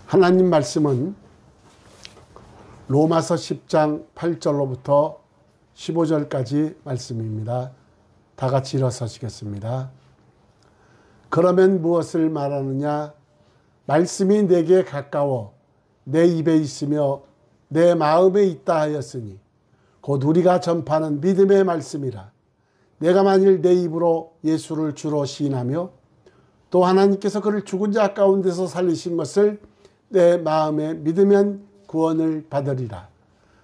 하나님 말씀은 로마서 10장 8절로부터 15절까지 말씀입니다. 다 같이 일어서시겠습니다. 그러면 무엇을 말하느냐? 말씀이 내게 가까워 내 입에 있으며 내 마음에 있다 하였으니 곧 우리가 전파하는 믿음의 말씀이라. 내가 만일 내 입으로 예수를 주로 시인하며 또 하나님께서 그를 죽은 자 가운데서 살리신 것을 내 마음에 믿으면 구원을 받으리라.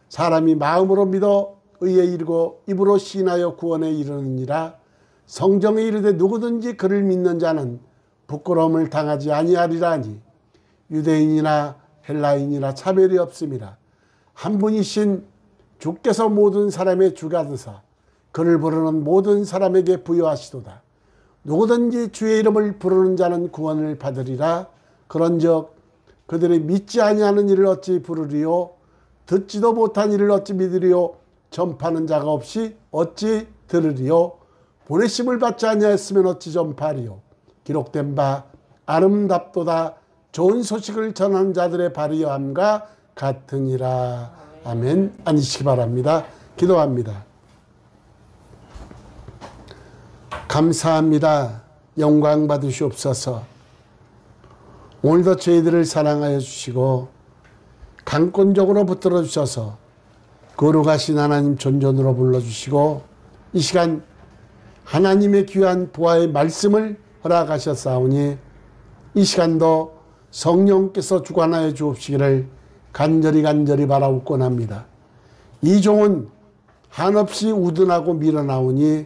사람이 마음으로 믿어 의에 이르고 입으로 시인하여 구원에 이르느니라. 성경에 이르되 누구든지 그를 믿는 자는 부끄러움을 당하지 아니하리라 하니 유대인이나 헬라인이나 차별이 없음이라. 한 분이신 주께서 모든 사람의 주가 되사 그를 부르는 모든 사람에게 부여하시도다. 누구든지 주의 이름을 부르는 자는 구원을 받으리라. 그런즉 그들이 믿지 아니하는 일을 어찌 부르리요? 듣지도 못한 일을 어찌 믿으리요? 전파하는 자가 없이 어찌 들으리요? 보내심을 받지 아니하였으면 어찌 전파하리요? 기록된 바 아름답도다 좋은 소식을 전하는 자들의 발이함과 같으니라. 아멘. 앉으시기 바랍니다. 기도합니다. 감사합니다. 영광 받으시옵소서. 오늘도 저희들을 사랑하여 주시고 강권적으로 붙들어 주셔서 거룩하신 하나님 존존으로 불러주시고 이 시간 하나님의 귀한 부활의 말씀을 허락하셨사오니 이 시간도 성령께서 주관하여 주옵시기를 간절히 바라옵곤 합니다. 이 종은 한없이 우둔하고 밀어나오니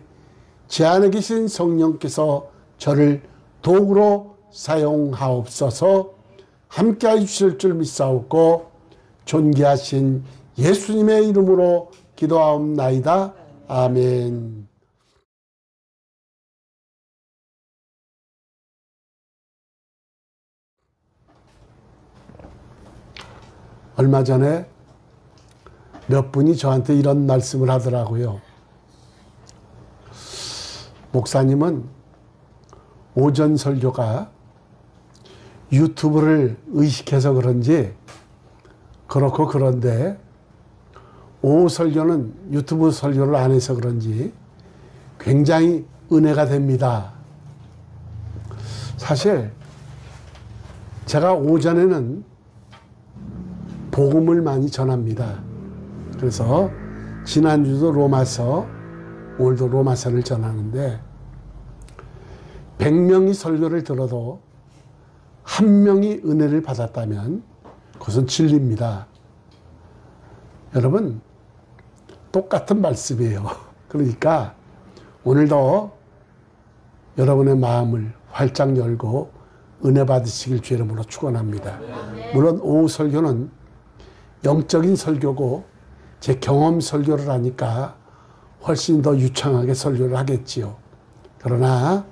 제 안에 계신 성령께서 저를 도구로 사용하옵소서. 함께해 주실 줄 믿사옵고 존귀하신 예수님의 이름으로 기도하옵나이다. 아멘. 얼마 전에 몇 분이 저한테 이런 말씀을 하더라고요. 목사님은 오전 설교가 유튜브를 의식해서 그런지 그렇고 그런데 오후 설교는 유튜브 설교를 안 해서 그런지 굉장히 은혜가 됩니다. 사실 제가 오전에는 복음을 많이 전합니다. 그래서 지난주도 로마서, 오늘도 로마서를 전하는데 100명이 설교를 들어도 한 명이 은혜를 받았다면 그것은 진리입니다. 여러분 똑같은 말씀이에요. 그러니까 오늘도 여러분의 마음을 활짝 열고 은혜 받으시길 주의 이름으로 축원합니다. 물론 오후 설교는 영적인 설교고 제 경험 설교를 하니까 훨씬 더 유창하게 설교를 하겠지요. 그러나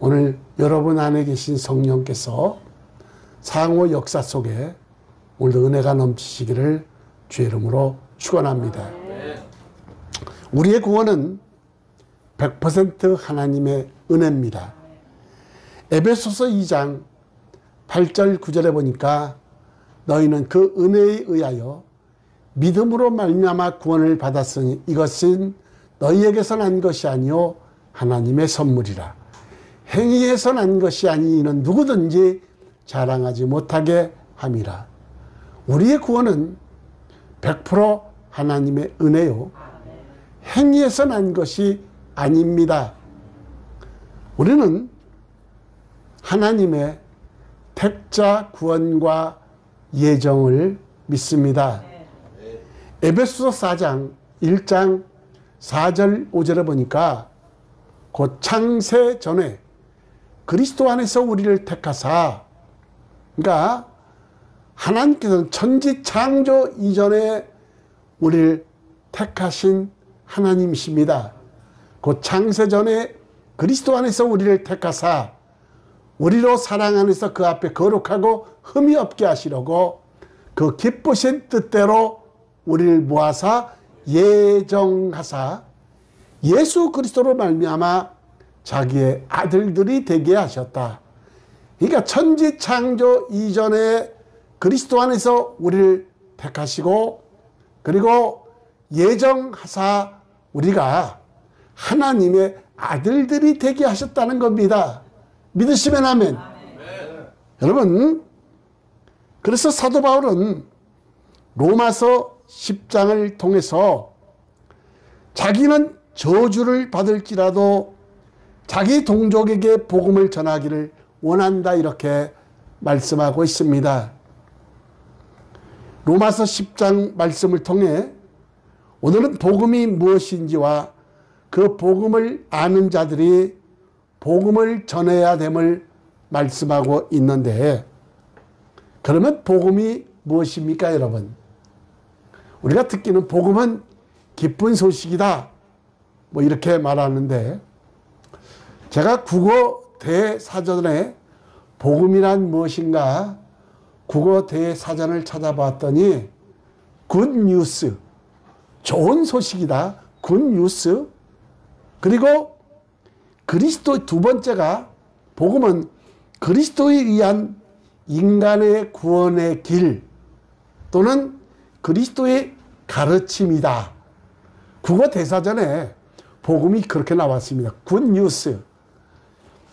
오늘 여러분 안에 계신 성령께서 상호 역사 속에 오늘도 은혜가 넘치시기를 주의 이름으로 축원합니다. 우리의 구원은 100% 하나님의 은혜입니다. 에베소서 2장 8절 9절에 보니까 너희는 그 은혜에 의하여 믿음으로 말미암아 구원을 받았으니 이것은 너희에게서 난 것이 아니요 하나님의 선물이라. 행위에서 난 것이 아니 이는 누구든지 자랑하지 못하게 함이라. 우리의 구원은 100% 하나님의 은혜요 행위에서 난 것이 아닙니다. 우리는 하나님의 택자 구원과 예정을 믿습니다. 에베소서 4장 1장 4절 5절에 보니까 곧 창세 전에 그리스도 안에서 우리를 택하사, 그러니까 하나님께서는 천지 창조 이전에 우리를 택하신 하나님이십니다. 곧 창세 전에 그리스도 안에서 우리를 택하사 우리로 사랑 안에서 그 앞에 거룩하고 흠이 없게 하시려고 그 기쁘신 뜻대로 우리를 모아사 예정하사 예수 그리스도로 말미암아 자기의 아들들이 되게 하셨다. 그러니까 천지 창조 이전에 그리스도 안에서 우리를 택하시고 그리고 예정하사 우리가 하나님의 아들들이 되게 하셨다는 겁니다. 믿으시면 아멘. 여러분, 그래서 사도 바울은 로마서 10장을 통해서 자기는 저주를 받을지라도 자기 동족에게 복음을 전하기를 원한다 이렇게 말씀하고 있습니다. 로마서 10장 말씀을 통해 오늘은 복음이 무엇인지와 그 복음을 아는 자들이 복음을 전해야 됨을 말씀하고 있는데, 그러면 복음이 무엇입니까 여러분? 우리가 듣기는 복음은 기쁜 소식이다 뭐 이렇게 말하는데, 제가 국어 대사전에 복음이란 무엇인가 국어 대사전을 찾아봤더니 굿뉴스, 좋은 소식이다, 굿뉴스. 그리고 그리스도 두 번째가 복음은 그리스도에 의한 인간의 구원의 길 또는 그리스도의 가르침이다. 국어 대사전에 복음이 그렇게 나왔습니다. 굿뉴스.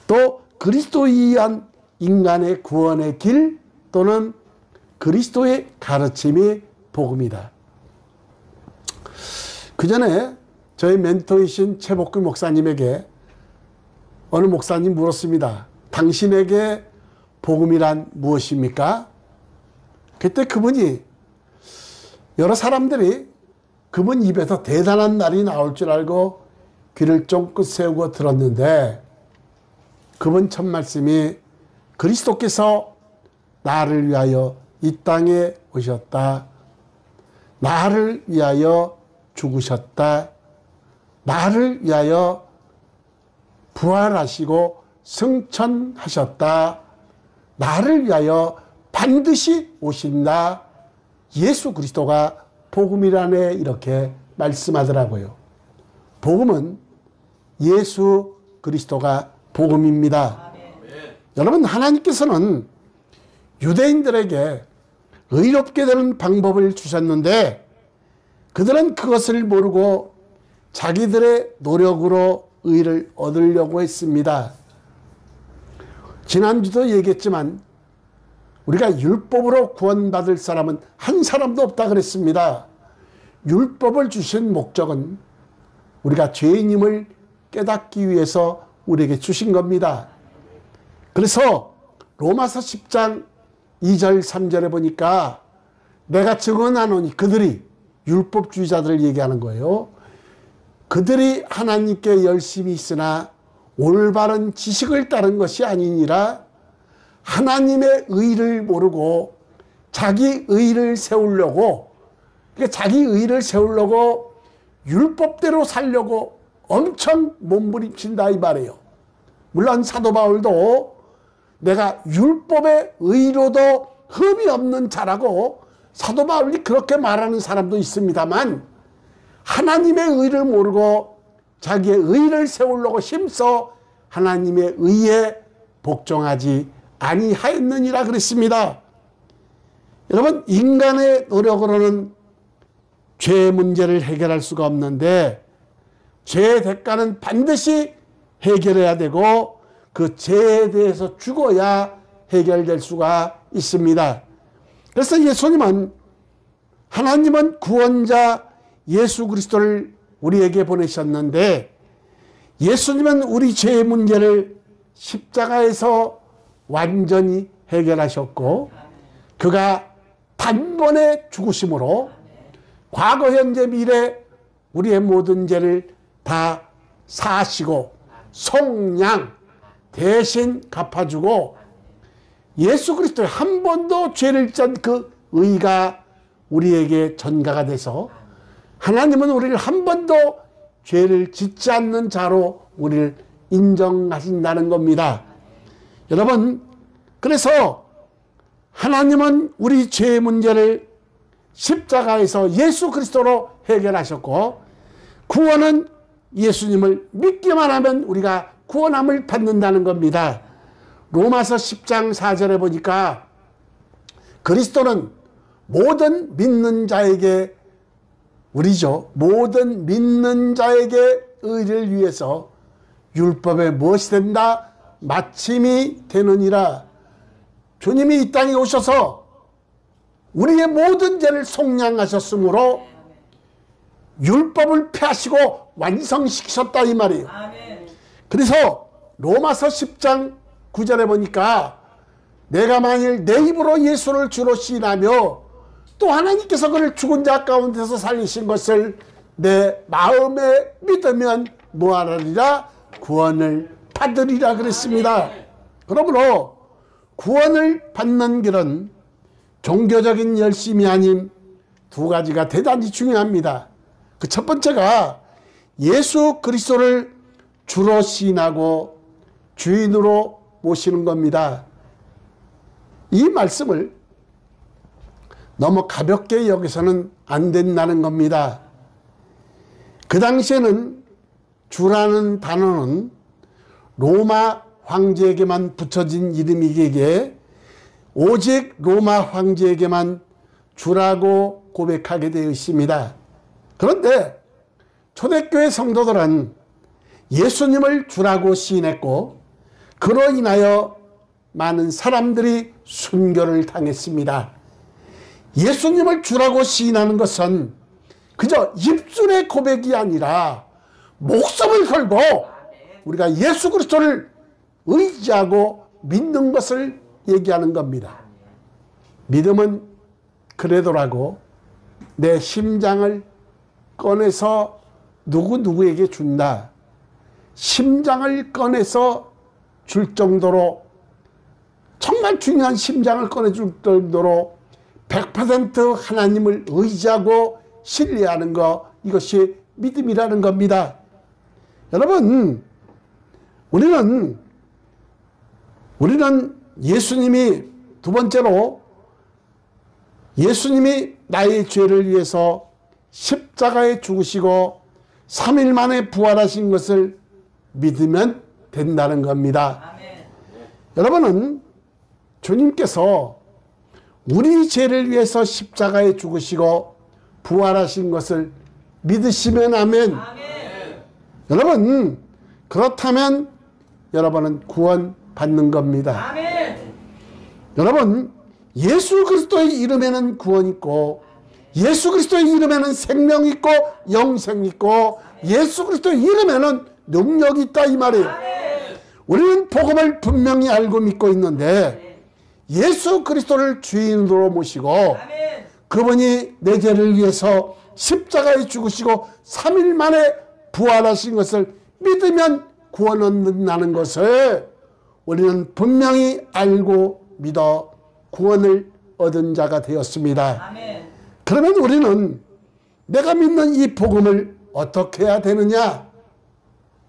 또 그리스도에 의한 인간의 구원의 길 또는 그리스도의 가르침이 복음이다. 그 전에 저희 멘토이신 최복규 목사님에게 어느 목사님 물었습니다. 당신에게 복음이란 무엇입니까? 그때 그분이 여러 사람들이 그분 입에서 대단한 날이 나올 줄 알고 귀를 쫑긋 세우고 들었는데, 그분 첫 말씀이 그리스도께서 나를 위하여 이 땅에 오셨다. 나를 위하여 죽으셨다. 나를 위하여 부활하시고 승천하셨다. 나를 위하여 반드시 오신다. 예수 그리스도가 복음이라네 이렇게 말씀하더라고요. 복음은 예수 그리스도가 복음입니다. 여러분, 하나님께서는 유대인들에게 의롭게 되는 방법을 주셨는데 그들은 그것을 모르고 자기들의 노력으로 의를 얻으려고 했습니다. 지난주도 얘기했지만 우리가 율법으로 구원받을 사람은 한 사람도 없다 그랬습니다. 율법을 주신 목적은 우리가 죄인임을 깨닫기 위해서 우리에게 주신 겁니다. 그래서 로마서 10장 2절 3절에 보니까 내가 증언하노니, 그들이 율법주의자들을 얘기하는 거예요. 그들이 하나님께 열심히 있으나 올바른 지식을 따른 것이 아니니라. 하나님의 의를 모르고 자기 의를 세우려고, 그러니까 자기 의를 세우려고 율법대로 살려고 엄청 몸부림친다 이 말이에요. 물론 사도 바울도 내가 율법의 의로도 흠이 없는 자라고 사도 바울이 그렇게 말하는 사람도 있습니다만, 하나님의 의를 모르고 자기의 의를 세우려고 힘써 하나님의 의에 복종하지 아니하였느니라 그랬습니다. 여러분, 인간의 노력으로는 죄 문제를 해결할 수가 없는데 죄의 대가는 반드시 해결해야 되고 그 죄에 대해서 죽어야 해결될 수가 있습니다. 그래서 예수님은, 하나님은 구원자 예수 그리스도를 우리에게 보내셨는데 예수님은 우리 죄의 문제를 십자가에서 완전히 해결하셨고 그가 단번에 죽으심으로 과거 현재 미래 우리의 모든 죄를 다 사하시고 속량 대신 갚아주고 예수 그리스도의 한 번도 죄를 짠 그 의가 우리에게 전가가 돼서 하나님은 우리를 한 번도 죄를 짓지 않는 자로 우리를 인정하신다는 겁니다. 여러분, 그래서 하나님은 우리 죄의 문제를 십자가에서 예수 그리스도로 해결하셨고 구원은 예수님을 믿기만 하면 우리가 구원함을 받는다는 겁니다. 로마서 10장 4절에 보니까 그리스도는 모든 믿는 자에게 우리죠. 모든 믿는 자에게 의를 위해서 율법에 무엇이 된다? 마침이 되느니라. 주님이 이 땅에 오셔서 우리의 모든 죄를 속량하셨으므로 율법을 폐하시고 완성시키셨다 이 말이에요. 그래서 로마서 10장 9절에 보니까 내가 만일 내 입으로 예수를 주로 시인하며 또 하나님께서 그를 죽은 자 가운데서 살리신 것을 내 마음에 믿으면 뭐하리라? 구원을 받으리라 그랬습니다. 그러므로 구원을 받는 길은 종교적인 열심이 아닌 두 가지가 대단히 중요합니다. 그 첫 번째가 예수 그리스도를 주로 시인하고 주인으로 모시는 겁니다. 이 말씀을 너무 가볍게 여기서는 안 된다는 겁니다. 그 당시에는 주라는 단어는 로마 황제에게만 붙여진 이름이기에 오직 로마 황제에게만 주라고 고백하게 되어 있습니다. 그런데 초대교회 성도들은 예수님을 주라고 시인했고 그로 인하여 많은 사람들이 순교를 당했습니다. 예수님을 주라고 시인하는 것은 그저 입술의 고백이 아니라 목숨을 걸고 우리가 예수 그리스도를 의지하고 믿는 것을 얘기하는 겁니다. 믿음은 그래도라고 내 심장을 꺼내서 누구에게 준다. 심장을 꺼내서 줄 정도로 정말 중요한 심장을 꺼내줄 정도로 100% 하나님을 의지하고 신뢰하는 것, 이것이 믿음이라는 겁니다. 여러분, 우리는 예수님이 두 번째로 예수님이 나의 죄를 위해서 십자가에 죽으시고 3일 만에 부활하신 것을 믿으면 된다는 겁니다. 아멘. 여러분은 주님께서 우리 죄를 위해서 십자가에 죽으시고 부활하신 것을 믿으시면 아멘. 아멘. 여러분, 그렇다면 여러분은 구원 받는 겁니다. 아멘. 여러분, 예수 그리스도의 이름에는 구원 있고 예수 그리스도의 이름에는 생명 있고 영생 있고 예수 그리스도의 이름에는 능력이 있다 이 말이에요. 아멘. 우리는 복음을 분명히 알고 믿고 있는데 예수 그리스도를 주인으로 모시고 아멘. 그분이 내 죄를 위해서 십자가에 죽으시고 3일 만에 부활하신 것을 믿으면 구원 얻는다는 것을 우리는 분명히 알고 믿어 구원을 얻은 자가 되었습니다. 아멘. 그러면 우리는 내가 믿는 이 복음을 어떻게 해야 되느냐?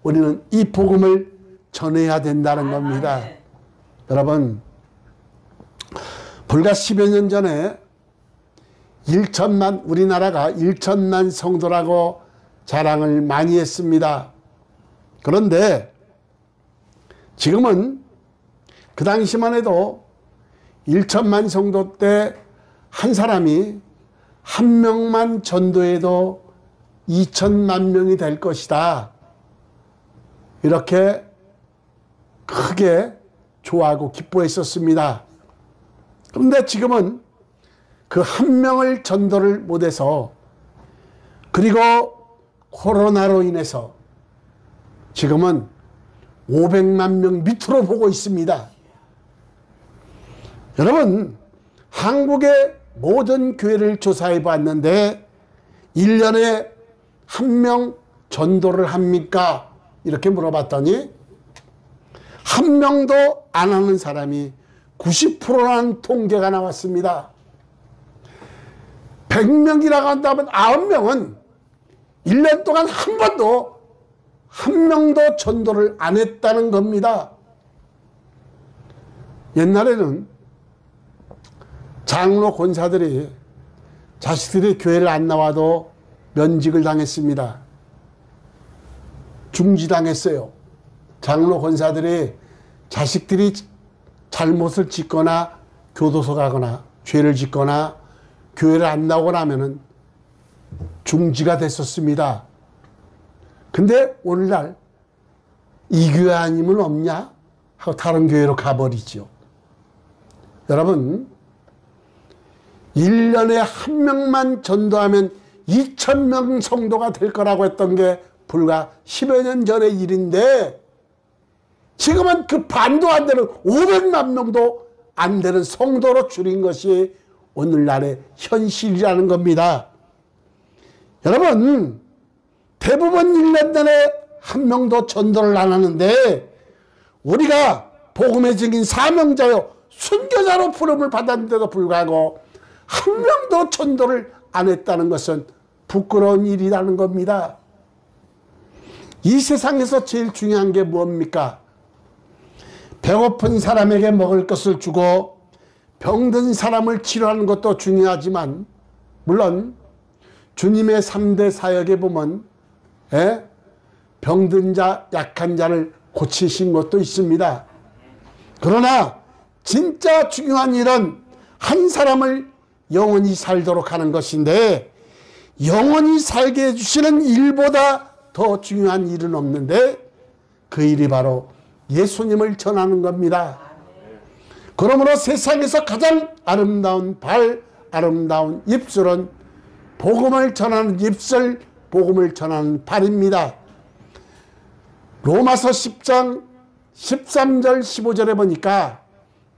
우리는 이 복음을 전해야 된다는 겁니다. 아멘. 여러분, 불과 10여 년 전에 우리나라가 1천만 성도라고 자랑을 많이 했습니다. 그런데 지금은 그 당시만 해도 1천만 성도 때 한 사람이 한 명만 전도해도 2천만 명이 될 것이다. 이렇게 크게 좋아하고 기뻐했었습니다. 그런데 지금은 그 한 명을 전도를 못해서 그리고 코로나로 인해서 지금은 500만 명 밑으로 보고 있습니다. 여러분, 한국의 모든 교회를 조사해 봤는데 1년에 한 명 전도를 합니까? 이렇게 물어봤더니 한 명도 안 하는 사람이 90%라는 통계가 나왔습니다. 100명이라고 한다면 9명은 1년 동안 한 명도 전도를 안 했다는 겁니다. 옛날에는 장로 권사들이 자식들이 교회를 안 나와도 면직을 당했습니다. 중지당했어요. 장로 권사들이 자식들이 잘못을 짓거나 교도소 가거나 죄를 짓거나 교회를 안 나오고 나면은 중지가 됐었습니다. 근데 오늘날 이 교회 아니면 없냐 하고 다른 교회로 가버리죠. 여러분, 1년에 한 명만 전도하면 2,000명 성도가 될 거라고 했던 게 불과 10여 년 전의 일인데, 지금은 그 반도 안 되는 500만 명도 안 되는 성도로 줄인 것이 오늘날의 현실이라는 겁니다. 여러분, 대부분 1년 내내 한 명도 전도를 안 하는데, 우리가 복음의 증인 사명자요 순교자로 부름을 받았는데도 불구하고 한 명도 전도를 안 했다는 것은 부끄러운 일이라는 겁니다. 이 세상에서 제일 중요한 게 뭡니까? 배고픈 사람에게 먹을 것을 주고 병든 사람을 치료하는 것도 중요하지만, 물론 주님의 3대 사역에 보면 병든 자, 약한 자를 고치신 것도 있습니다. 그러나 진짜 중요한 일은 한 사람을 영원히 살도록 하는 것인데, 영원히 살게 해주시는 일보다 더 중요한 일은 없는데, 그 일이 바로 예수님을 전하는 겁니다. 그러므로 세상에서 가장 아름다운 발, 아름다운 입술은 복음을 전하는 입술, 복음을 전하는 발입니다. 로마서 10장 13절 15절에 보니까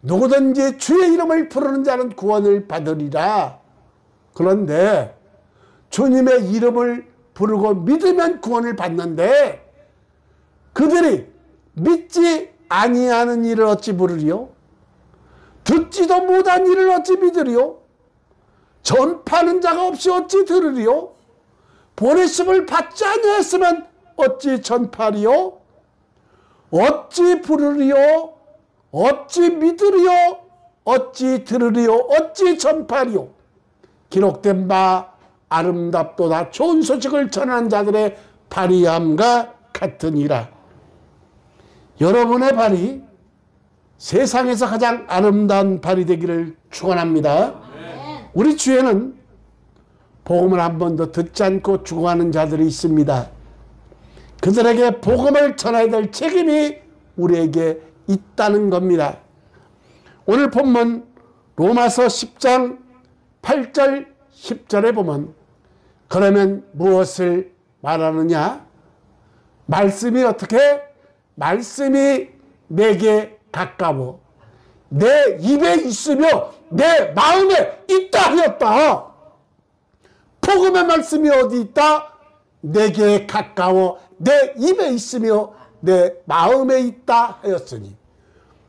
누구든지 주의 이름을 부르는 자는 구원을 받으리라. 그런데 주님의 이름을 부르고 믿으면 구원을 받는데, 그들이 믿지 아니하는 일을 어찌 부르리요? 듣지도 못한 일을 어찌 믿으리요? 전파하는 자가 없이 어찌 들으리요? 보내심을 받지 아니했으면 어찌 전파리요? 어찌 부르리요? 어찌 믿으리요? 어찌 들으리요? 어찌 전파리요? 기록된 바 아름답도다 좋은 소식을 전하는 자들의 발이함과 같으니라. 여러분의 발이 세상에서 가장 아름다운 발이 되기를 축원합니다. 우리 주에는 복음을 한 번도 듣지 않고 죽어가는 자들이 있습니다. 그들에게 복음을 전해야 될 책임이 우리에게 있다는 겁니다. 오늘 본문 로마서 10장 8절 10절에 보면, 그러면 무엇을 말하느냐? 말씀이 어떻게? 말씀이 내게 가까워 내 입에 있으며 내 마음에 있다 하였다. 복음의 말씀이 어디 있다? 내게 가까워 내 입에 있으며 내 마음에 있다 하였으니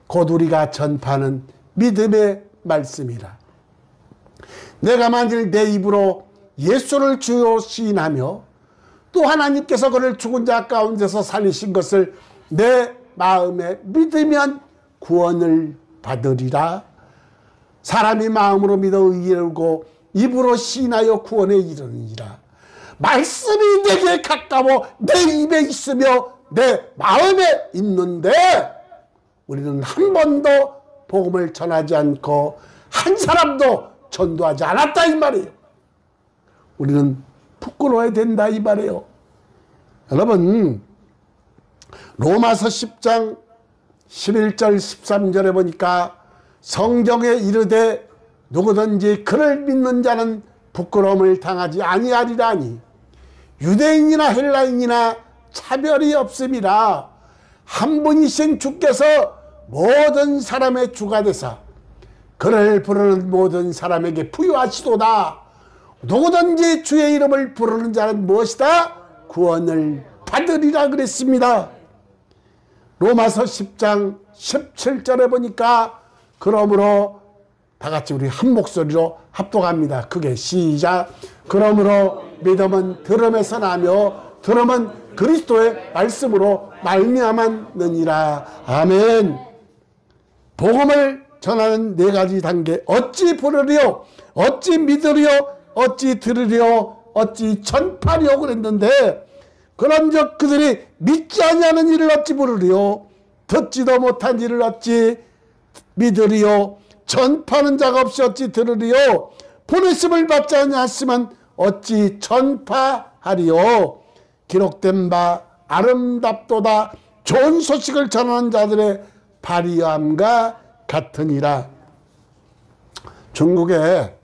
곧 우리가 전파하는 믿음의 말씀이라. 내가 만일 내 입으로 예수를 주요 시인하며 또 하나님께서 그를 죽은 자 가운데서 살리신 것을 내 마음에 믿으면 구원을 받으리라. 사람이 마음으로 믿어 의에 이르고 입으로 시인하여 구원에 이르느니라. 말씀이 내게 가까워 내 입에 있으며 내 마음에 있는데, 우리는 한 번도 복음을 전하지 않고 한 사람도 전도하지 않았다 이 말이에요. 우리는 부끄러워야 된다 이 말이에요. 여러분, 로마서 10장 11절 13절에 보니까 성경에 이르되 누구든지 그를 믿는 자는 부끄러움을 당하지 아니하리라니 유대인이나 헬라인이나 차별이 없음이라. 한 분이신 주께서 모든 사람의 주가 되사 그를 부르는 모든 사람에게 부유하시도다. 누구든지 주의 이름을 부르는 자는 무엇이다? 구원을 받으리라 그랬습니다. 로마서 10장 17절에 보니까 그러므로 다 같이 우리 한 목소리로 합독합니다. 크게 시작. 그러므로 믿음은 들음에서 나며 들음은 그리스도의 말씀으로 말미암았느니라. 아멘. 복음을 전하는 네 가지 단계. 어찌 부르리요? 어찌 믿으리요? 어찌 들으리요? 어찌 전파리요? 그랬는데, 그런즉 그들이 믿지 아니하는 일을 어찌 부르리요? 듣지도 못한 일을 어찌 믿으리요? 전파하는 자가 없이 어찌 들으리요. 보내심을 받지 아니하시면 어찌 전파하리요. 기록된 바 아름답도다. 좋은 소식을 전하는 자들의 발휘함과 같으니라. 중국에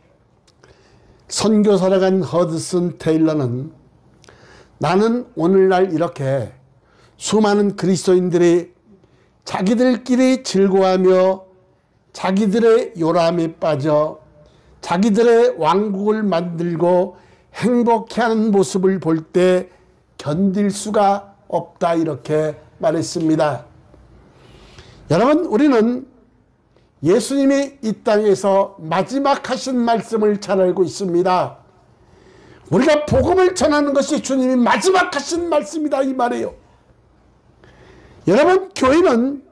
선교사로 간 허드슨 테일러는 나는 오늘날 이렇게 수많은 그리스도인들이 자기들끼리 즐거워하며 자기들의 요람에 빠져 자기들의 왕국을 만들고 행복해하는 모습을 볼 때 견딜 수가 없다 이렇게 말했습니다. 여러분, 우리는 예수님이 이 땅에서 마지막 하신 말씀을 잘 알고 있습니다. 우리가 복음을 전하는 것이 주님이 마지막 하신 말씀이다 이 말이에요. 여러분, 교회는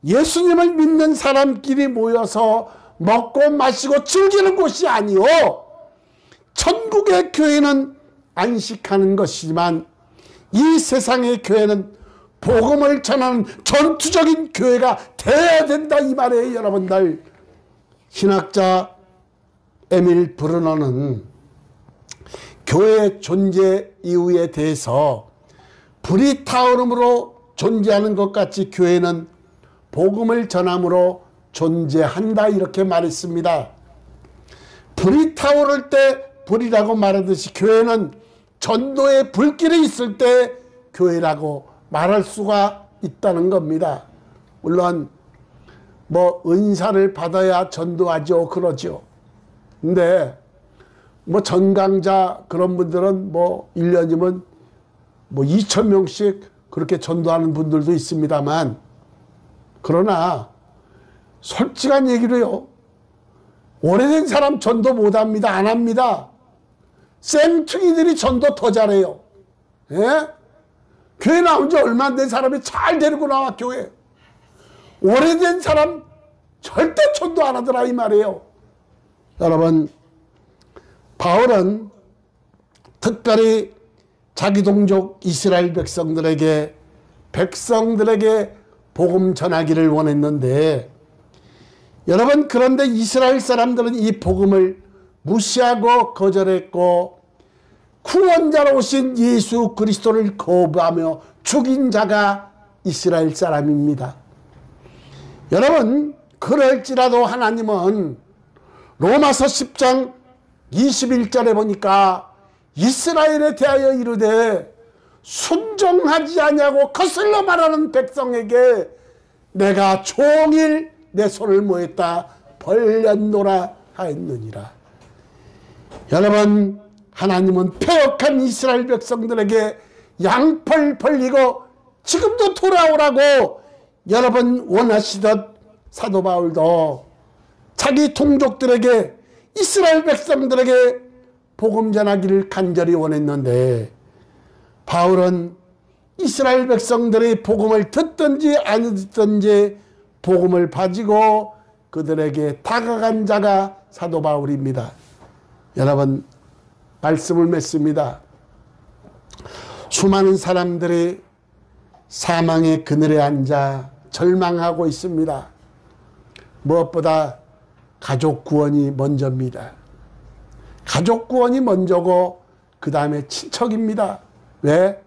예수님을 믿는 사람끼리 모여서 먹고 마시고 즐기는 곳이 아니요, 천국의 교회는 안식하는 것이지만 이 세상의 교회는 복음을 전하는 전투적인 교회가 되어야 된다 이 말이에요. 여러분들, 신학자 에밀 브루너는 교회의 존재 이유에 대해서 불이 타오름으로 존재하는 것 같이 교회는 복음을 전함으로 존재한다 이렇게 말했습니다. 불이 타오를 때 불이라고 말하듯이 교회는 전도의 불길이 있을 때 교회라고 말할 수가 있다는 겁니다. 물론 뭐 은사를 받아야 전도하죠, 그러죠. 근데 뭐 전강자 그런 분들은 뭐 1년이면 뭐 2,000명씩 그렇게 전도하는 분들도 있습니다만, 그러나 솔직한 얘기로요, 오래된 사람 전도 못합니다. 안 합니다. 쌩퉁이들이 전도 더 잘해요. 예? 교회 나온 지 얼마 안 된 사람이 잘 데리고 나와 교회. 오래된 사람 절대 전도 안 하더라 이 말이에요. 여러분, 바울은 특별히 자기 동족 이스라엘 백성들에게 복음 전하기를 원했는데, 여러분, 그런데 이스라엘 사람들은 이 복음을 무시하고 거절했고 구원자로 오신 예수 그리스도를 거부하며 죽인 자가 이스라엘 사람입니다. 여러분, 그럴지라도 하나님은 로마서 10장 21절에 보니까 이스라엘에 대하여 이르되 순종하지 아니하고 거슬러 말하는 백성에게 내가 종일 내 손을 모였다 벌렸노라 하였느니라. 여러분, 하나님은 패역한 이스라엘 백성들에게 양펄 벌리고 지금도 돌아오라고 여러분 원하시듯 사도 바울도 자기 동족들에게, 이스라엘 백성들에게 복음 전하기를 간절히 원했는데, 바울은 이스라엘 백성들의 복음을 듣든지 안 듣든지 복음을 가지고 그들에게 다가간 자가 사도 바울입니다. 여러분, 말씀을 맺습니다. 수많은 사람들이 사망의 그늘에 앉아 절망하고 있습니다. 무엇보다 가족 구원이 먼저입니다. 가족 구원이 먼저고 그 다음에 친척입니다. 왜?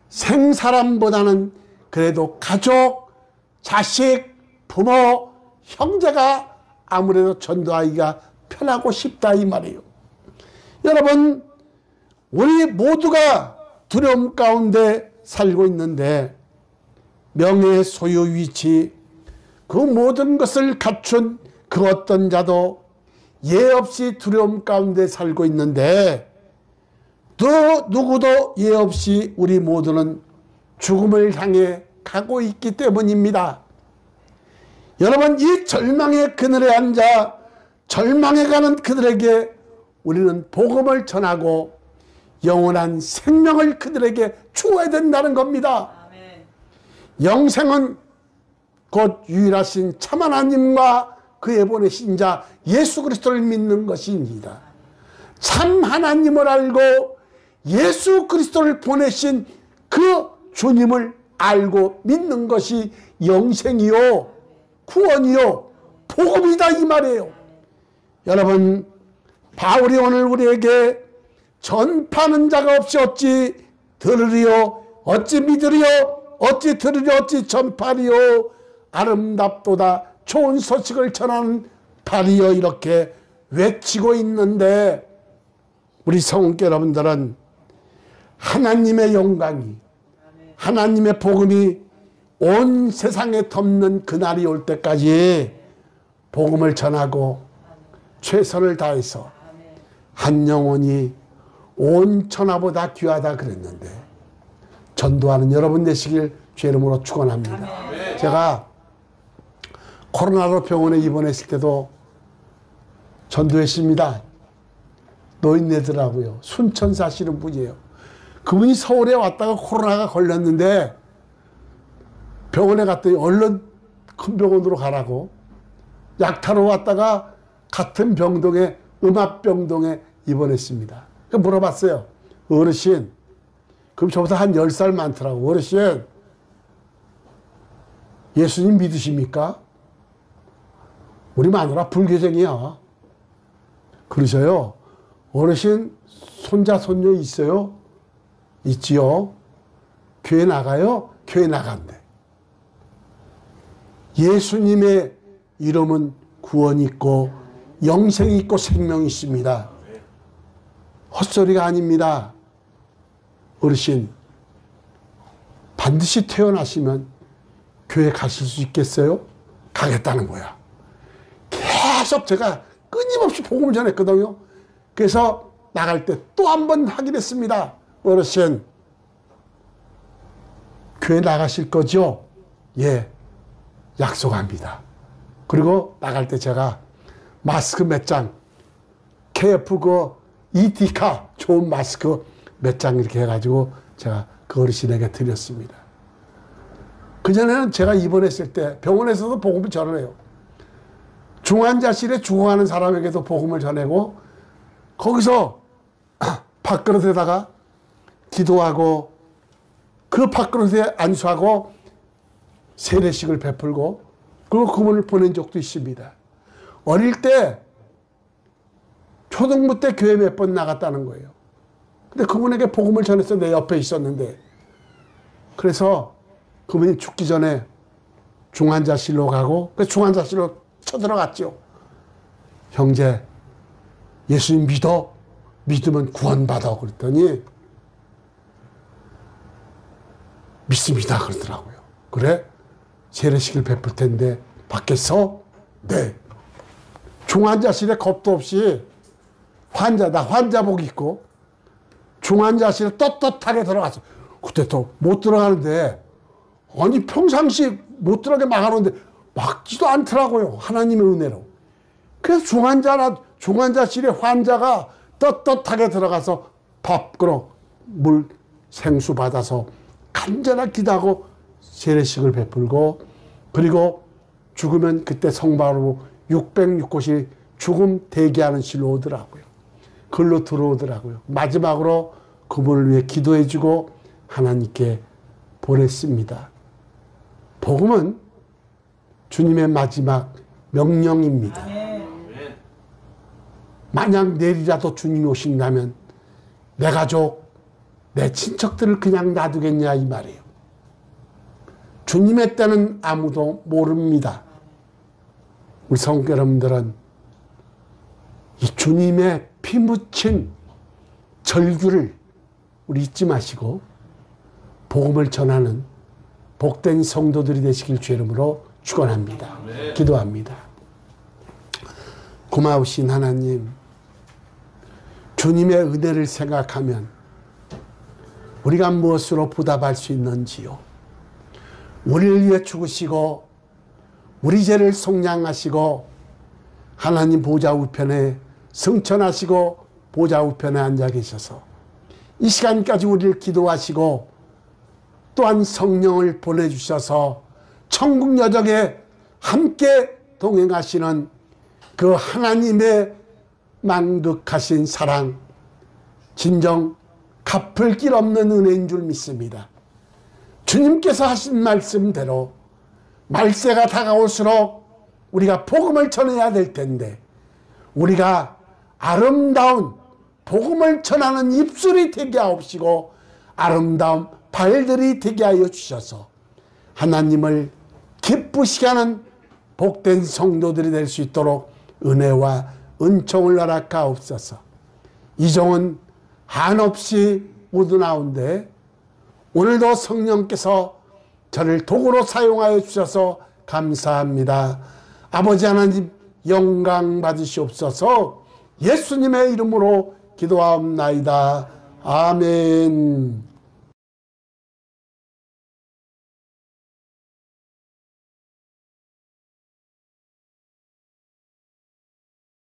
생사람보다는 그래도 가족, 자식, 부모, 형제가 아무래도 전도하기가 편하고 쉽다 이 말이에요. 여러분, 우리 모두가 두려움 가운데 살고 있는데, 명예, 소유, 위치, 그 모든 것을 갖춘 그 어떤 자도 예 없이 두려움 가운데 살고 있는데, 또 누구도 예 없이 우리 모두는 죽음을 향해 가고 있기 때문입니다. 여러분, 이 절망의 그늘에 앉아 절망해가는 그들에게 우리는 복음을 전하고 영원한 생명을 그들에게 주어야 된다는 겁니다. 아멘. 영생은 곧 유일하신 참 하나님과 그의 보내신 자 예수 그리스도를 믿는 것입니다. 참 하나님을 알고 예수 그리스도를 보내신 그 주님을 알고 믿는 것이 영생이요, 구원이요, 복음이다 이 말이에요. 여러분, 바울이 오늘 우리에게 전파하는 자가 없이 어찌 들으리요, 어찌 믿으리요, 어찌 들으리요, 어찌 전파리요, 아름답도다 좋은 소식을 전하는 발이요, 이렇게 외치고 있는데, 우리 성도 여러분들은 하나님의 영광이, 하나님의 복음이 온 세상에 덮는 그날이 올 때까지 복음을 전하고 최선을 다해서 한 영혼이 온 천하보다 귀하다 그랬는데, 전도하는 여러분 되시길 주의 이름으로 축원합니다. 제가 코로나로 병원에 입원했을 때도 전도했습니다. 노인네더라고요. 순천 사시는 분이에요. 그분이 서울에 왔다가 코로나가 걸렸는데 병원에 갔더니 얼른 큰 병원으로 가라고, 약타로 왔다가 같은 병동에, 음압병동에 입원했습니다. 물어봤어요. 어르신, 그럼 저보다 한 10살 많더라고. 어르신, 예수님 믿으십니까? 우리 마누라 불교쟁이야. 그러셔요. 어르신, 손자, 손녀 있어요? 있지요. 교회 나가요? 교회 나간대. 예수님의 이름은 구원이 있고 영생이 있고 생명이 있습니다. 헛소리가 아닙니다. 어르신, 반드시 태어나시면 교회 가실 수 있겠어요? 가겠다는 거야. 계속 제가 끊임없이 복음을 전했거든요. 그래서 나갈 때 또 한 번 확인했습니다. 어르신, 교회 나가실 거죠? 예, 약속합니다. 그리고 나갈 때 제가 마스크 몇 장, KF ET카 좋은 마스크 몇 장 이렇게 해가지고 제가 그 어르신에게 드렸습니다. 그전에는 제가 입원했을 때 병원에서도 복음을 전해요. 중환자실에 죽어가는 사람에게도 복음을 전하고, 거기서 밥그릇에다가 기도하고 그 밥그릇에 안수하고 세례식을 베풀고, 그리고 그분을 보낸 적도 있습니다. 어릴 때 초등부 때 교회 몇 번 나갔다는 거예요. 근데 그분에게 복음을 전해서 내 옆에 있었는데, 그래서 그분이 죽기 전에 중환자실로 가고, 그 중환자실로 쳐들어갔죠. 형제, 예수님 믿어? 믿으면 구원받아. 그랬더니 믿습니다 그러더라고요. 그래? 세례식을 베풀 텐데 밖에서? 네. 중환자실에 겁도 없이 나 환자복 입고 중환자실에 떳떳하게 들어갔어. 그때 또 못 들어가는데, 아니 평상시 못 들어가게 막아놓는데 막지도 않더라고요. 하나님의 은혜로. 그래서 중환자실에 환자가 떳떳하게 들어가서 밥 끓여 물 생수 받아서 간절하게 기도하고 세례식을 베풀고, 그리고 죽으면 그때 성바로 606곳이 죽음 대기하는 실로 오더라고요. 글로 들어오더라고요. 마지막으로 그분을 위해 기도해주고 하나님께 보냈습니다. 복음은 주님의 마지막 명령입니다. 만약 내일이라도 주님이 오신다면 내 가족, 내 친척들을 그냥 놔두겠냐 이 말이에요. 주님의 때는 아무도 모릅니다. 우리 성도 여러분들은 이 주님의 피 묻힌 절규를 우리 잊지 마시고 복음을 전하는 복된 성도들이 되시길 주의 이름으로 축원합니다. 기도합니다. 고마우신 하나님, 주님의 은혜를 생각하면 우리가 무엇으로 보답할 수 있는지요. 우리를 위해 죽으시고 우리 죄를 속량하시고 하나님 보좌 우편에 승천하시고 보좌 우편에 앉아 계셔서 이 시간까지 우리를 기도하시고 또한 성령을 보내주셔서 천국 여정에 함께 동행하시는 그 하나님의 만극하신 사랑, 진정 갚을 길 없는 은혜인 줄 믿습니다. 주님께서 하신 말씀대로 말세가 다가올수록 우리가 복음을 전해야 될 텐데 우리가 아름다운 복음을 전하는 입술이 되게 하옵시고 아름다운 발들이 되게 하여 주셔서 하나님을 기쁘시게 하는 복된 성도들이 될 수 있도록 은혜와 은총을 허락하옵소서. 이종은 한없이 우둔하온데 오늘도 성령께서 저를 도구로 사용하여 주셔서 감사합니다. 아버지 하나님 영광 받으시옵소서. 예수님의 이름으로 기도하옵나이다. 아멘.